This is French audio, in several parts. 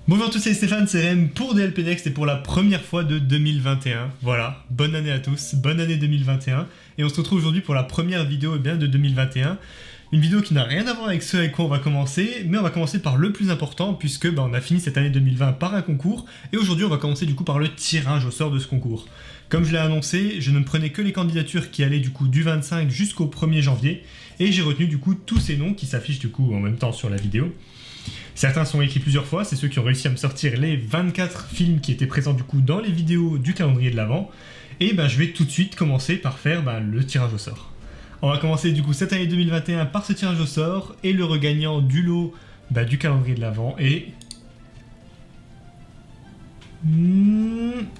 Bonjour à tous, c'est Stéphane, c'est Rem pour DLP Next et pour la première fois de 2021. Voilà, bonne année à tous, bonne année 2021. Et on se retrouve aujourd'hui pour la première vidéo de 2021. Une vidéo qui n'a rien à voir avec ce avec quoi on va commencer, mais on va commencer par le plus important puisque on a fini cette année 2020 par un concours. Et aujourd'hui on va commencer du coup par le tirage au sort de ce concours. Comme je l'ai annoncé, je ne prenais que les candidatures qui allaient du coup du 25 jusqu'au 1er janvier. Et j'ai retenu du coup tous ces noms qui s'affichent du coup en même temps sur la vidéo. Certains sont écrits plusieurs fois, c'est ceux qui ont réussi à me sortir les 24 films qui étaient présents du coup dans les vidéos du calendrier de l'Avent. Et je vais tout de suite commencer par faire le tirage au sort. On va commencer du coup cette année 2021 par ce tirage au sort et le regagnant du lot du calendrier de l'Avent est...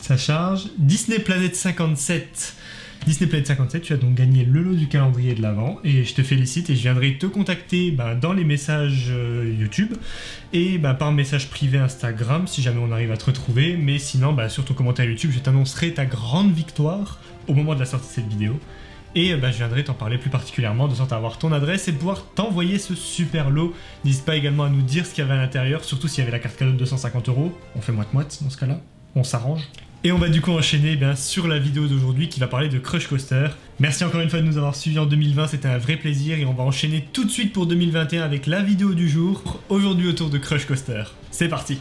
ça charge. Disney Planet 57. Disney Planet 57, tu as donc gagné le lot du calendrier de l'Avent et je te félicite et je viendrai te contacter dans les messages YouTube et par message privé Instagram si jamais on arrive à te retrouver, mais sinon sur ton commentaire YouTube je t'annoncerai ta grande victoire au moment de la sortie de cette vidéo et je viendrai t'en parler plus particulièrement de sorte à avoir ton adresse et pouvoir t'envoyer ce super lot. N'hésite pas également à nous dire ce qu'il y avait à l'intérieur, surtout s'il y avait la carte cadeau de 250 €, on fait moite-moite dans ce cas-là, on s'arrange. Et on va du coup enchaîner sur la vidéo d'aujourd'hui qui va parler de Crush Coaster. Merci encore une fois de nous avoir suivis en 2020, c'était un vrai plaisir et on va enchaîner tout de suite pour 2021 avec la vidéo du jour, aujourd'hui autour de Crush Coaster. C'est parti!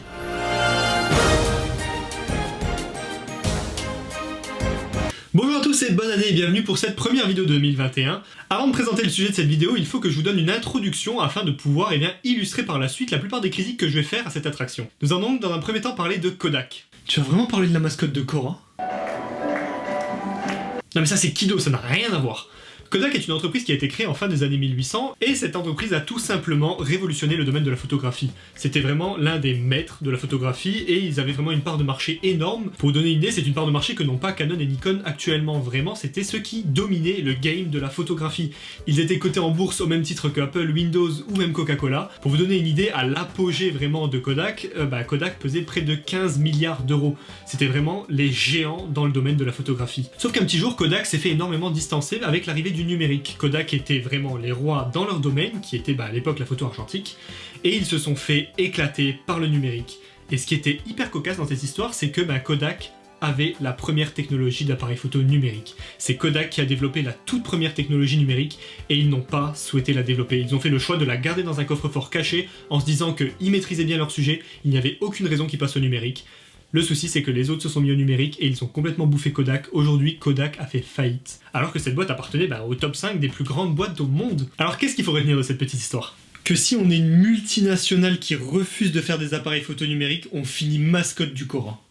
Bonjour à tous et bonne année et bienvenue pour cette première vidéo de 2021. Avant de présenter le sujet de cette vidéo, il faut que je vous donne une introduction afin de pouvoir illustrer par la suite la plupart des critiques que je vais faire à cette attraction. Nous allons donc dans un premier temps parler de Kodak. Tu vas vraiment parler de la mascotte de Korra? Non mais ça c'est Kido, ça n'a rien à voir. Kodak est une entreprise qui a été créée en fin des années 1800 et cette entreprise a tout simplement révolutionné le domaine de la photographie. C'était vraiment l'un des maîtres de la photographie et ils avaient vraiment une part de marché énorme. Pour vous donner une idée, c'est une part de marché que n'ont pas Canon et Nikon actuellement. Vraiment, c'était ceux qui dominaient le game de la photographie. Ils étaient cotés en bourse au même titre que Apple, Windows ou même Coca-Cola. Pour vous donner une idée, à l'apogée vraiment de Kodak, Kodak pesait près de 15 milliards d'euros. C'était vraiment les géants dans le domaine de la photographie. Sauf qu'un petit jour, Kodak s'est fait énormément distancer avec l'arrivée du numérique. Kodak était vraiment les rois dans leur domaine, qui était à l'époque la photo argentique, et ils se sont fait éclater par le numérique. Et ce qui était hyper cocasse dans cette histoire, c'est que Kodak avait la première technologie d'appareil photo numérique. C'est Kodak qui a développé la toute première technologie numérique et ils n'ont pas souhaité la développer. Ils ont fait le choix de la garder dans un coffre-fort caché en se disant qu'ils maîtrisaient bien leur sujet, il n'y avait aucune raison qu'ils passent au numérique. Le souci, c'est que les autres se sont mis au numérique et ils ont complètement bouffé Kodak. Aujourd'hui, Kodak a fait faillite. Alors que cette boîte appartenait au top 5 des plus grandes boîtes au monde. Alors qu'est-ce qu'il faut retenir de cette petite histoire? Que si on est une multinationale qui refuse de faire des appareils photo numériques, on finit mascotte du Coran.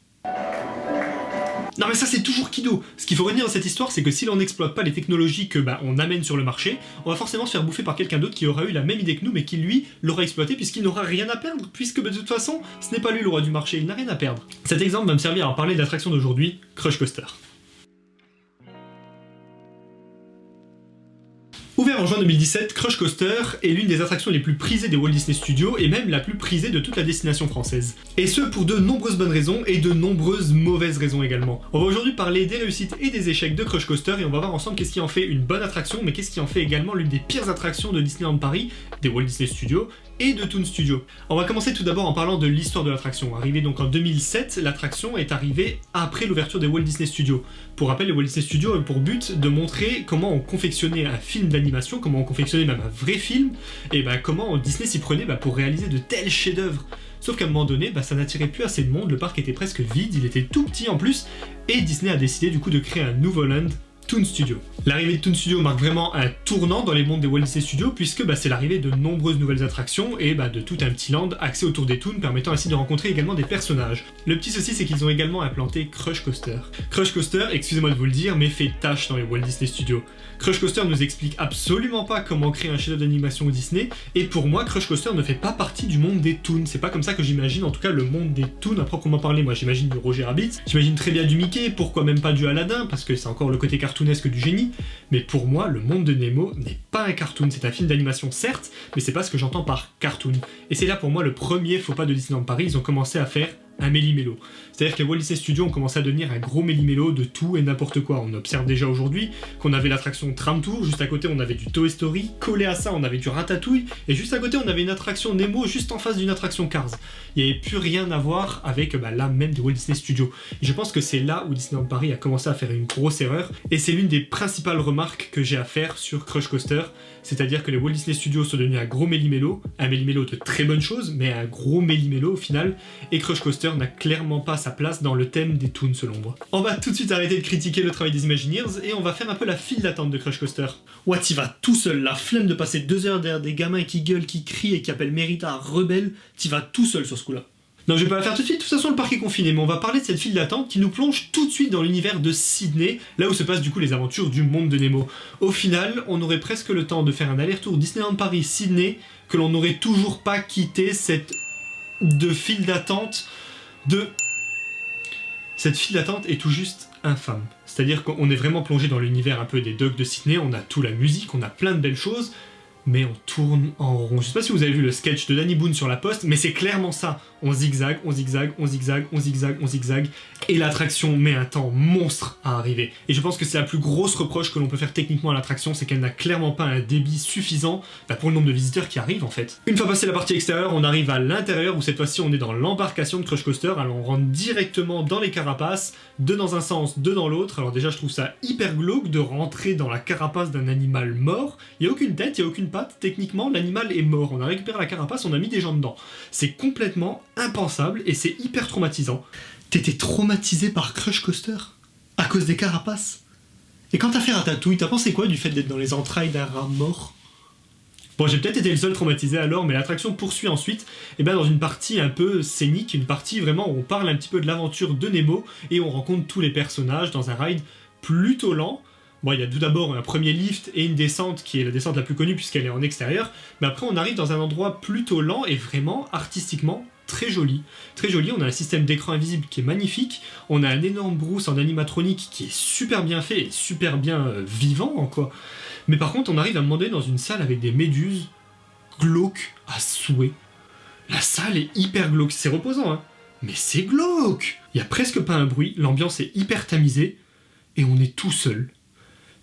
Non mais ça c'est toujours Kido. Ce qu'il faut retenir dans cette histoire, c'est que si l'on n'exploite pas les technologies que on amène sur le marché, on va forcément se faire bouffer par quelqu'un d'autre qui aura eu la même idée que nous, mais qui lui l'aura exploité puisqu'il n'aura rien à perdre, puisque de toute façon, ce n'est pas lui le roi du marché, il n'a rien à perdre. Cet exemple va me servir à en parler de l'attraction d'aujourd'hui, Crush Coaster. Ouvert en juin 2017, Crush Coaster est l'une des attractions les plus prisées des Walt Disney Studios et même la plus prisée de toute la destination française. Et ce pour de nombreuses bonnes raisons et de nombreuses mauvaises raisons également. On va aujourd'hui parler des réussites et des échecs de Crush Coaster et on va voir ensemble qu'est-ce qui en fait une bonne attraction, mais qu'est-ce qui en fait également l'une des pires attractions de Disneyland Paris, des Walt Disney Studios et de Toon Studio. On va commencer tout d'abord en parlant de l'histoire de l'attraction. Arrivée donc en 2007, l'attraction est arrivée après l'ouverture des Walt Disney Studios. Pour rappel, les Walt Disney Studios ont pour but de montrer comment on confectionnait un film d'animation, comment on confectionnait même un vrai film, et comment Disney s'y prenait pour réaliser de tels chefs-d'œuvre. Sauf qu'à un moment donné, ça n'attirait plus assez de monde, le parc était presque vide, il était tout petit en plus, et Disney a décidé du coup de créer un nouveau land, Toon Studio. L'arrivée de Toon Studio marque vraiment un tournant dans les mondes des Walt Disney Studios puisque c'est l'arrivée de nombreuses nouvelles attractions et de tout un petit land axé autour des Toons permettant ainsi de rencontrer également des personnages. Le petit souci c'est qu'ils ont également implanté Crush Coaster. Crush Coaster, excusez-moi de vous le dire, mais fait tâche dans les Walt Disney Studios. Crush Coaster nous explique absolument pas comment créer un chef-d'œuvre d'animation au Disney et pour moi Crush Coaster ne fait pas partie du monde des Toons. C'est pas comme ça que j'imagine en tout cas le monde des Toons à proprement parler. Moi j'imagine du Roger Rabbit, j'imagine très bien du Mickey, pourquoi même pas du Aladdin parce que c'est encore le côté cartoonesque du génie. Mais pour moi, le monde de Nemo n'est pas un cartoon. C'est un film d'animation certes, mais c'est pas ce que j'entends par cartoon. Et c'est là pour moi le premier faux pas de Disneyland Paris. Ils ont commencé à faire un méli-mélo. C'est-à-dire que les Walt Disney Studios ont commencé à devenir un gros méli-mélo de tout et n'importe quoi. On observe déjà aujourd'hui qu'on avait l'attraction Tram Tour, juste à côté on avait du Toy Story, collé à ça on avait du Ratatouille, et juste à côté on avait une attraction Nemo juste en face d'une attraction Cars. Il n'y avait plus rien à voir avec l'âme même de Walt Disney Studios. Et je pense que c'est là où Disneyland Paris a commencé à faire une grosse erreur, et c'est l'une des principales remarques que j'ai à faire sur Crush Coaster, c'est-à-dire que les Walt Disney Studios sont devenus un gros méli-mélo, un méli-mélo de très bonnes choses, mais un gros méli-mélo au final, et Crush Coaster n'a clairement pas sa place dans le thème des toons selon moi. On va tout de suite arrêter de critiquer le travail des Imagineers et on va faire un peu la file d'attente de Crush Coaster. Ouais, t'y vas tout seul, la flemme de passer 2 heures derrière des gamins qui gueulent, qui crient et qui appellent Mérita rebelle, t'y vas tout seul sur ce coup-là. Non, je vais pas la faire tout de suite, de toute façon le parc est confiné, mais on va parler de cette file d'attente qui nous plonge tout de suite dans l'univers de Sydney, là où se passent du coup les aventures du monde de Nemo. Au final, on aurait presque le temps de faire un aller-retour Disneyland Paris-Sydney, que l'on n'aurait toujours pas quitté cette file d'attente de... Cette file d'attente est tout juste infâme. C'est-à-dire qu'on est vraiment plongé dans l'univers un peu des docks de Sydney, on a tout la musique, on a plein de belles choses, mais on tourne en rond. Je sais pas si vous avez vu le sketch de Danny Boone sur La Poste, mais c'est clairement ça. On zigzague, on zigzague, on zigzague, on zigzague, on zigzague, et l'attraction met un temps monstre à arriver. Et je pense que c'est la plus grosse reproche que l'on peut faire techniquement à l'attraction, c'est qu'elle n'a clairement pas un débit suffisant pour le nombre de visiteurs qui arrivent en fait. Une fois passé la partie extérieure, on arrive à l'intérieur, où cette fois-ci on est dans l'embarcation de Crush Coaster, alors on rentre directement dans les carapaces, deux dans un sens, deux dans l'autre. Alors déjà je trouve ça hyper glauque de rentrer dans la carapace d'un animal mort. Il n'y a aucune tête, il n'y a aucune patte, techniquement l'animal est mort. On a récupéré la carapace, on a mis des gens dedans. C'est complètement impensable et c'est hyper traumatisant. T'étais traumatisé par Crush Coaster à cause des carapaces. Et quand t'as fait Ratatouille, t'as pensé quoi du fait d'être dans les entrailles d'un rat mort? Bon, j'ai peut-être été le seul traumatisé alors, mais l'attraction poursuit ensuite dans une partie un peu scénique, une partie vraiment où on parle un petit peu de l'aventure de Nemo et on rencontre tous les personnages dans un ride plutôt lent. Bon, il y a tout d'abord un premier lift et une descente qui est la descente la plus connue puisqu'elle est en extérieur, mais après on arrive dans un endroit plutôt lent et vraiment artistiquement très joli. Très joli, on a un système d'écran invisible qui est magnifique, on a un énorme Bruce en animatronique qui est super bien fait et super bien vivant quoi. Mais par contre on arrive à un moment donné dans une salle avec des méduses glauques à souhait. La salle est hyper glauque, c'est reposant hein, mais c'est glauque. Il y a presque pas un bruit, l'ambiance est hyper tamisée et on est tout seul.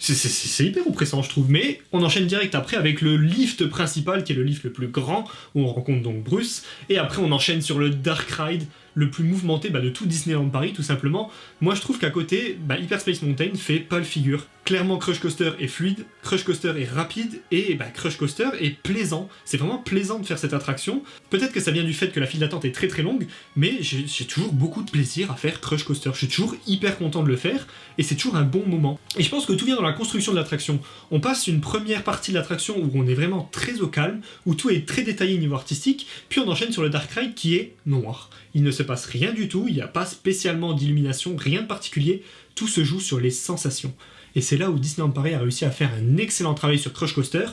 C'est hyper oppressant je trouve, mais on enchaîne direct après avec le lift principal qui est le lift le plus grand où on rencontre donc Bruce, et après on enchaîne sur le Dark Ride le plus mouvementé de tout Disneyland Paris tout simplement. Moi je trouve qu'à côté, Hyperspace Mountain fait pas le figure. Clairement Crush Coaster est fluide, Crush Coaster est rapide et Crush Coaster est plaisant. C'est vraiment plaisant de faire cette attraction. Peut-être que ça vient du fait que la file d'attente est très très longue, mais j'ai toujours beaucoup de plaisir à faire Crush Coaster. Je suis toujours hyper content de le faire et c'est toujours un bon moment. Et je pense que tout vient dans la construction de l'attraction. On passe une première partie de l'attraction où on est vraiment très au calme, où tout est très détaillé niveau artistique, puis on enchaîne sur le Dark Ride qui est noir. Il ne se passe rien du tout, il n'y a pas spécialement d'illumination, rien de particulier, tout se joue sur les sensations. Et c'est là où Disneyland Paris a réussi à faire un excellent travail sur Crush Coaster,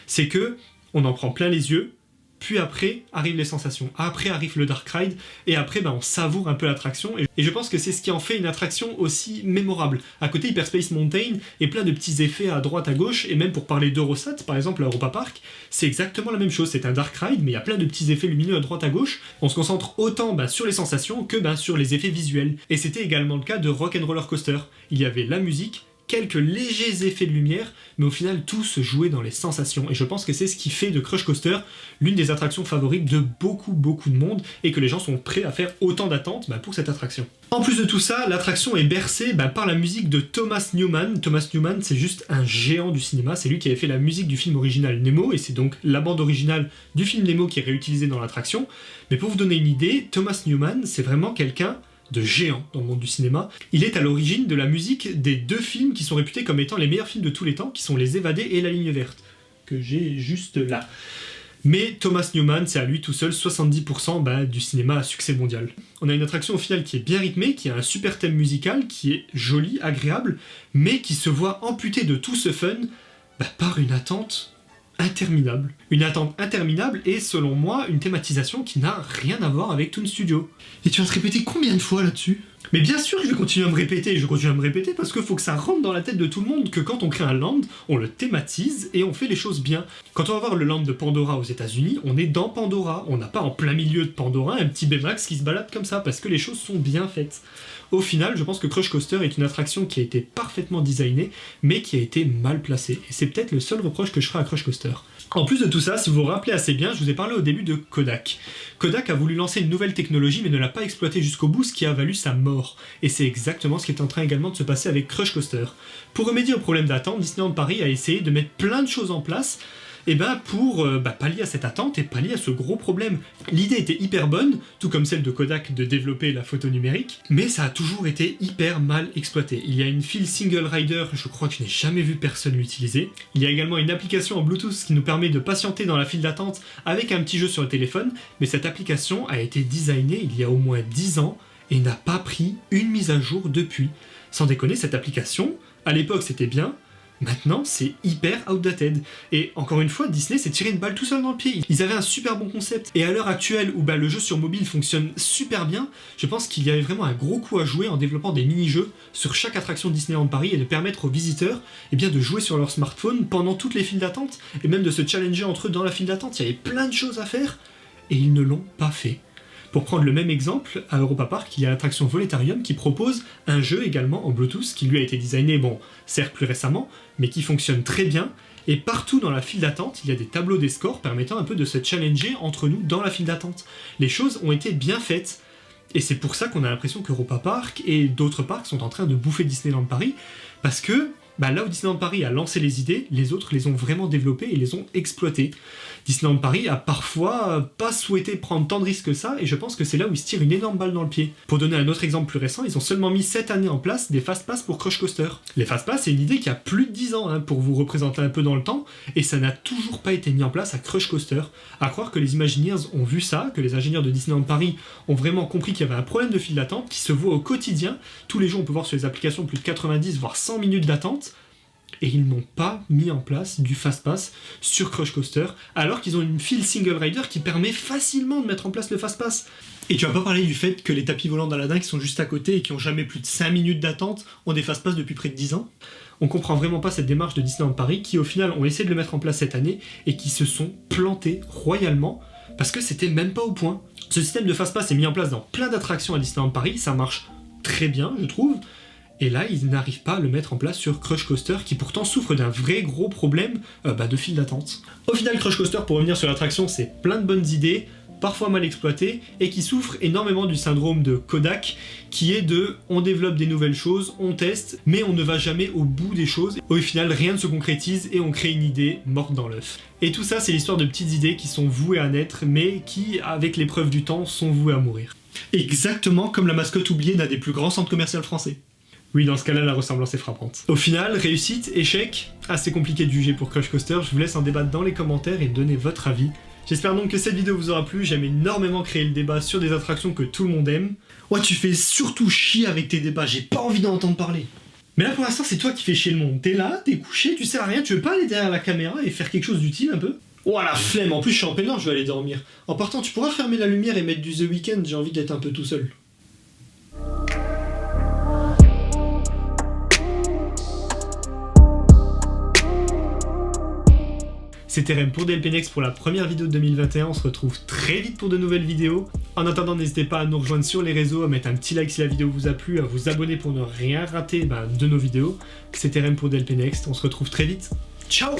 c'est que on en prend plein les yeux, puis après arrivent les sensations, après arrive le Dark Ride, et après on savoure un peu l'attraction, et je pense que c'est ce qui en fait une attraction aussi mémorable. À côté, Hyperspace Mountain et plein de petits effets à droite à gauche, et même pour parler d'Eurosat, par exemple à Europa Park, c'est exactement la même chose, c'est un Dark Ride, mais il y a plein de petits effets lumineux à droite à gauche, on se concentre autant sur les sensations que sur les effets visuels. Et c'était également le cas de Rock'n'Roller Coaster, il y avait la musique, quelques légers effets de lumière, mais au final tout se jouait dans les sensations, et je pense que c'est ce qui fait de Crush Coaster l'une des attractions favorites de beaucoup de monde, et que les gens sont prêts à faire autant d'attentes pour cette attraction. En plus de tout ça, l'attraction est bercée par la musique de Thomas Newman. Thomas Newman, c'est juste un géant du cinéma, c'est lui qui avait fait la musique du film original Nemo, et c'est donc la bande originale du film Nemo qui est réutilisée dans l'attraction. Mais pour vous donner une idée, Thomas Newman, c'est vraiment quelqu'un de géant dans le monde du cinéma. Il est à l'origine de la musique des deux films qui sont réputés comme étant les meilleurs films de tous les temps, qui sont Les Évadés et La Ligne Verte, que j'ai juste là. Mais Thomas Newman, c'est à lui tout seul 70% du cinéma à succès mondial. On a une attraction au final qui est bien rythmée, qui a un super thème musical, qui est joli, agréable, mais qui se voit amputée de tout ce fun par une attente interminable. Une attente interminable et, selon moi, une thématisation qui n'a rien à voir avec Toon Studio. Et tu vas te répéter combien de fois là-dessus ? Mais bien sûr que je vais continuer à me répéter parce qu'il faut que ça rentre dans la tête de tout le monde que quand on crée un land, on le thématise et on fait les choses bien. Quand on va voir le land de Pandora aux États-Unis, on est dans Pandora, on n'a pas en plein milieu de Pandora un petit Baymax qui se balade comme ça parce que les choses sont bien faites. Au final, je pense que Crush Coaster est une attraction qui a été parfaitement designée, mais qui a été mal placée. Et c'est peut-être le seul reproche que je ferai à Crush Coaster. En plus de tout ça, si vous vous rappelez assez bien, je vous ai parlé au début de Kodak. Kodak a voulu lancer une nouvelle technologie, mais ne l'a pas exploitée jusqu'au bout, ce qui a valu sa mort. Et c'est exactement ce qui est en train également de se passer avec Crush Coaster. Pour remédier au problème d'attente, Disneyland Paris a essayé de mettre plein de choses en place, pour pallier à cette attente et pallier à ce gros problème. L'idée était hyper bonne, tout comme celle de Kodak de développer la photo numérique, mais ça a toujours été hyper mal exploité. Il y a une file Single Rider, je crois que je n'ai jamais vu personne l'utiliser. Il y a également une application en Bluetooth qui nous permet de patienter dans la file d'attente avec un petit jeu sur le téléphone, mais cette application a été designée il y a au moins 10 ans et n'a pas pris une mise à jour depuis. Sans déconner, cette application, à l'époque c'était bien, maintenant, c'est hyper outdated. Et encore une fois, Disney s'est tiré une balle tout seul dans le pied. Ils avaient un super bon concept. Et à l'heure actuelle, où le jeu sur mobile fonctionne super bien, je pense qu'il y avait vraiment un gros coup à jouer en développant des mini-jeux sur chaque attraction de Disneyland Paris et de permettre aux visiteurs de jouer sur leur smartphone pendant toutes les files d'attente et même de se challenger entre eux dans la file d'attente. Il y avait plein de choses à faire et ils ne l'ont pas fait. Pour prendre le même exemple, à Europa Park, il y a l'attraction Voletarium qui propose un jeu également en Bluetooth qui lui a été designé, certes plus récemment, mais qui fonctionne très bien. Et partout dans la file d'attente, il y a des tableaux des scores permettant un peu de se challenger entre nous dans la file d'attente. Les choses ont été bien faites. Et c'est pour ça qu'on a l'impression qu'Europa Park et d'autres parcs sont en train de bouffer Disneyland Paris, parce que là où Disneyland Paris a lancé les idées, les autres les ont vraiment développées et les ont exploitées. Disneyland Paris a parfois pas souhaité prendre tant de risques que ça, et je pense que c'est là où ils se tirent une énorme balle dans le pied. Pour donner un autre exemple plus récent, ils ont seulement mis cette année en place des Fast-Pass pour Crush Coaster. Les Fast-Pass, c'est une idée qui a plus de 10 ans, pour vous représenter un peu dans le temps, et ça n'a toujours pas été mis en place à Crush Coaster. À croire que les Imagineers ont vu ça, que les ingénieurs de Disneyland Paris ont vraiment compris qu'il y avait un problème de file d'attente qui se voit au quotidien. Tous les jours, on peut voir sur les applications plus de 90 voire 100 minutes d'attente. Et ils n'ont pas mis en place du Fast-Pass sur Crush Coaster, alors qu'ils ont une file Single Rider qui permet facilement de mettre en place le Fast-Pass. Et tu vas pas parler du fait que les tapis volants d'Aladin qui sont juste à côté et qui ont jamais plus de 5 minutes d'attente ont des Fast-Pass depuis près de 10 ans. On comprend vraiment pas cette démarche de Disneyland Paris qui au final ont essayé de le mettre en place cette année et qui se sont plantés royalement parce que c'était même pas au point. Ce système de Fast-Pass est mis en place dans plein d'attractions à Disneyland Paris, ça marche très bien je trouve. Et là, ils n'arrivent pas à le mettre en place sur Crush Coaster, qui pourtant souffre d'un vrai gros problème de file d'attente. Au final, Crush Coaster, pour revenir sur l'attraction, c'est plein de bonnes idées, parfois mal exploitées, et qui souffre énormément du syndrome de Kodak, qui est de « on développe des nouvelles choses, on teste, mais on ne va jamais au bout des choses. Au final, rien ne se concrétise et on crée une idée morte dans l'œuf. » Et tout ça, c'est l'histoire de petites idées qui sont vouées à naître, mais qui, avec l'épreuve du temps, sont vouées à mourir. Exactement comme la mascotte oubliée d'un des plus grands centres commerciaux français. Oui, dans ce cas-là, la ressemblance est frappante. Au final, réussite, échec, assez compliqué de juger pour Crush Coaster, je vous laisse en débattre dans les commentaires et me donner votre avis. J'espère donc que cette vidéo vous aura plu, j'aime énormément créer le débat sur des attractions que tout le monde aime. Ouais, tu fais surtout chier avec tes débats, j'ai pas envie d'en entendre parler. Mais là pour l'instant, c'est toi qui fais chier le monde. T'es là, t'es couché, tu sers à rien, tu veux pas aller derrière la caméra et faire quelque chose d'utile un peu ? Oh la flemme, en plus je suis en peine, je vais aller dormir. En partant, tu pourras fermer la lumière et mettre du The Weeknd, j'ai envie d'être un peu tout seul. C'était Rem pour DLP Next pour la première vidéo de 2021, on se retrouve très vite pour de nouvelles vidéos. En attendant, n'hésitez pas à nous rejoindre sur les réseaux, à mettre un petit like si la vidéo vous a plu, à vous abonner pour ne rien rater de nos vidéos. C'était Rem pour DLP Next, on se retrouve très vite. Ciao!